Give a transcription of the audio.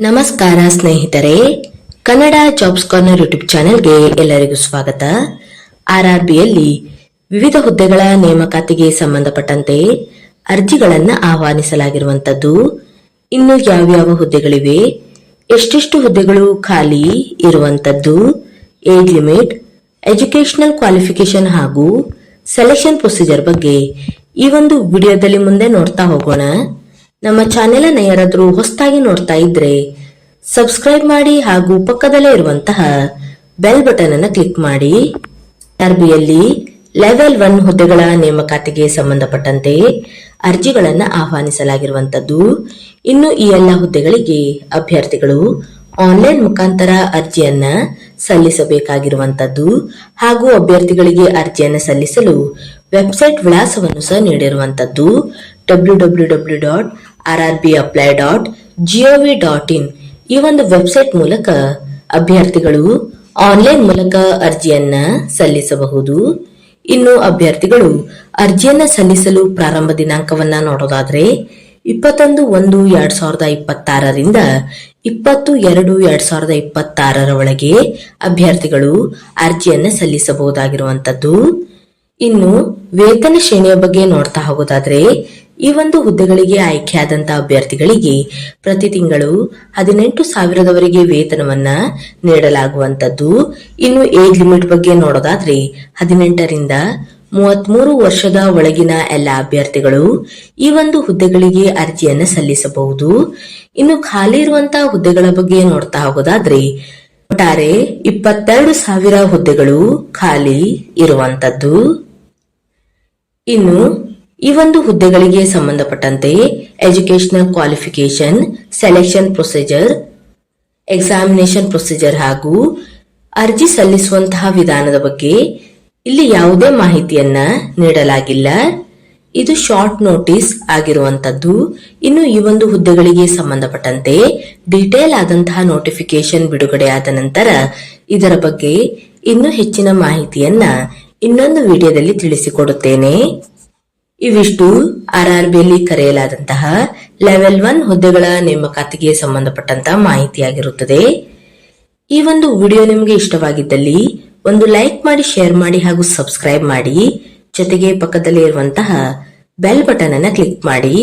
ನಮಸ್ಕಾರ ಸ್ನೇಹಿತರೆ, Kannada jobs corner YouTube ಚಾನೆಲ್ಗೆ ಎಲ್ಲರಿಗೂ ಸ್ವಾಗತ. ಆರ್ಆರ್ಬಿಯಲ್ಲಿ ವಿವಿಧ ಹುದ್ದೆಗಳ ನೇಮಕಾತಿಗೆ ಸಂಬಂಧಪಟ್ಟಂತೆ ಅರ್ಜಿಗಳನ್ನು ಆಹ್ವಾನಿಸಲಾಗಿರುವಂತದ್ದು. ಇನ್ನು ಯಾವ್ಯಾವ ಹುದ್ದೆಗಳಿವೆ, ಎಷ್ಟೆಷ್ಟು ಹುದ್ದೆಗಳು ಖಾಲಿ ಇರುವಂತದ್ದು, ಏಜ್ ಲಿಮಿಟ್, ಎಜುಕೇಶನಲ್ ಕ್ವಾಲಿಫಿಕೇಶನ್ ಹಾಗೂ ಸೆಲೆಕ್ಷನ್ ಪ್ರೊಸೀಜರ್ ಬಗ್ಗೆ ಈ ಒಂದು ವಿಡಿಯೋದಲ್ಲಿ ಮುಂದೆ ನೋಡ್ತಾ ಹೋಗೋಣ. ನಮ್ಮ ಚಾನೆಲ್ ಅನ್ನು ಯಾರಾದರೂ ಹೊಸದಾಗಿ ನೋಡ್ತಾ ಇದ್ರೆ ಸಬ್ಸ್ಕ್ರೈಬ್ ಮಾಡಿ ಹಾಗೂ ಪಕ್ಕದಲ್ಲೇ ಇರುವಂತಹ ಬೆಲ್ ಬಟನ್ ಅನ್ನು ಕ್ಲಿಕ್ ಮಾಡಿ. ಆರ್ಬಿಯಲ್ಲಿ ಲೆವೆಲ್ 1 ಹುದ್ದೆಗಳ ನೇಮಕಾತಿಗೆ ಸಂಬಂಧಪಟ್ಟಂತೆ ಅರ್ಜಿಗಳನ್ನು ಆಹ್ವಾನಿಸಲಾಗಿರುವಂತದ್ದು. ಇನ್ನು ಈ ಎಲ್ಲ ಹುದ್ದೆಗಳಿಗೆ ಅಭ್ಯರ್ಥಿಗಳು ಆನ್ಲೈನ್ ಮುಖಾಂತರ ಅರ್ಜಿಯನ್ನ ಸಲ್ಲಿಸಬೇಕಾಗಿರುವಂತದ್ದು ಹಾಗೂ ಅಭ್ಯರ್ಥಿಗಳಿಗೆ ಅರ್ಜಿಯನ್ನು ಸಲ್ಲಿಸಲು ವೆಬ್ಸೈಟ್ ವಿಳಾಸವನ್ನು ಸಹ ನೀಡಿರುವಂತದ್ದು. www.rrbapply.gov.in ಈ ಒಂದು ವೆಬ್ಸೈಟ್ ಮೂಲಕ ಅಭ್ಯರ್ಥಿಗಳು ಆನ್ಲೈನ್ ಮೂಲಕ ಅರ್ಜಿಯನ್ನ ಸಲ್ಲಿಸಬಹುದು. ಇನ್ನು ಅಭ್ಯರ್ಥಿಗಳು ಅರ್ಜಿಯನ್ನ ಸಲ್ಲಿಸಲು ಪ್ರಾರಂಭ ದಿನಾಂಕವನ್ನ ನೋಡೋದಾದ್ರೆ 21/1/2026ರಿಂದ 20/2/2026 ಒಳಗೆ ಅಭ್ಯರ್ಥಿಗಳು ಅರ್ಜಿಯನ್ನ ಸಲ್ಲಿಸಬಹುದಾಗಿರುವಂತದ್ದು. ಇನ್ನು ವೇತನ ಶ್ರೇಣಿಯ ಬಗ್ಗೆ ನೋಡ್ತಾ ಹೋಗೋದಾದ್ರೆ ಈ ಒಂದು ಹುದ್ದೆಗಳಿಗೆ ಆಯ್ಕೆಯಾದಂತಹ ಅಭ್ಯರ್ಥಿಗಳಿಗೆ ಪ್ರತಿ ತಿಂಗಳು 18,000ವರೆಗೆ ವೇತನವನ್ನ ನೀಡಲಾಗುವಂತದ್ದು. ಇನ್ನು ಏಜ್ ಲಿಮಿಟ್ ಬಗ್ಗೆ ನೋಡೋದಾದ್ರೆ 18ರಿಂದ 33 ವರ್ಷದ ಒಳಗಿನ ಎಲ್ಲ ಅಭ್ಯರ್ಥಿಗಳು ಈ ಒಂದು ಹುದ್ದೆಗಳಿಗೆ ಅರ್ಜಿಯನ್ನ ಸಲ್ಲಿಸಬಹುದು. ಇನ್ನು ಖಾಲಿ ಇರುವಂತಹ ಹುದ್ದೆಗಳ ಬಗ್ಗೆ ನೋಡ್ತಾ ಹೋಗೋದಾದ್ರೆ ಒಟ್ಟಾರೆ 22,000 ಹುದ್ದೆಗಳು ಖಾಲಿ ಇರುವಂತದ್ದು. ಇನ್ನು ಈ ಒಂದು ಹುದ್ದೆಗಳಿಗೆ ಸಂಬಂಧಪಟ್ಟಂತೆ educational qualification, selection procedure, examination procedure ಹಾಗೂ ಅರ್ಜಿ ಸಲ್ಲಿಸುವಂತಹ ವಿಧಾನದ ಬಗ್ಗೆ ಇಲ್ಲಿ ಯಾವುದೇ ಮಾಹಿತಿಯನ್ನ ನೀಡಲಾಗಿಲ್ಲ. ಇದು ಶಾರ್ಟ್ ನೋಟಿಸ್ ಆಗಿರುವಂತದ್ದು. ಇನ್ನು ಈ ಒಂದು ಹುದ್ದೆಗಳಿಗೆ ಸಂಬಂಧಪಟ್ಟಂತೆ ಡೀಟೇಲ್ ಆದಂತಹ ನೋಟಿಫಿಕೇಶನ್ ಬಿಡುಗಡೆ ಆದ ನಂತರ ಇದರ ಬಗ್ಗೆ ಇನ್ನೂ ಹೆಚ್ಚಿನ ಮಾಹಿತಿಯನ್ನ ಇನ್ನೊಂದು ವಿಡಿಯೋದಲ್ಲಿ ತಿಳಿಸಿಕೊಡುತ್ತೇನೆ. ಇವಿಷ್ಟು ಆರ್ಆರ್ಬಿಯಲ್ಲಿ ಕರೆಯಲಾದಂತಹ ಲೆವೆಲ್ 1 ಹುದ್ದೆಗಳ ನೇಮಕಾತಿಗೆ ಸಂಬಂಧಪಟ್ಟಂತಹ ಮಾಹಿತಿಯಾಗಿರುತ್ತದೆ. ಈ ಒಂದು ವಿಡಿಯೋ ನಿಮಗೆ ಇಷ್ಟವಾಗಿದ್ದಲ್ಲಿ ಒಂದು ಲೈಕ್ ಮಾಡಿ, ಶೇರ್ ಮಾಡಿ ಹಾಗೂ ಸಬ್ಸ್ಕ್ರೈಬ್ ಮಾಡಿ. ಜೊತೆಗೆ ಪಕ್ಕದಲ್ಲಿ ಇರುವಂತಹ ಬೆಲ್ ಬಟನ್ ಅನ್ನು ಕ್ಲಿಕ್ ಮಾಡಿ.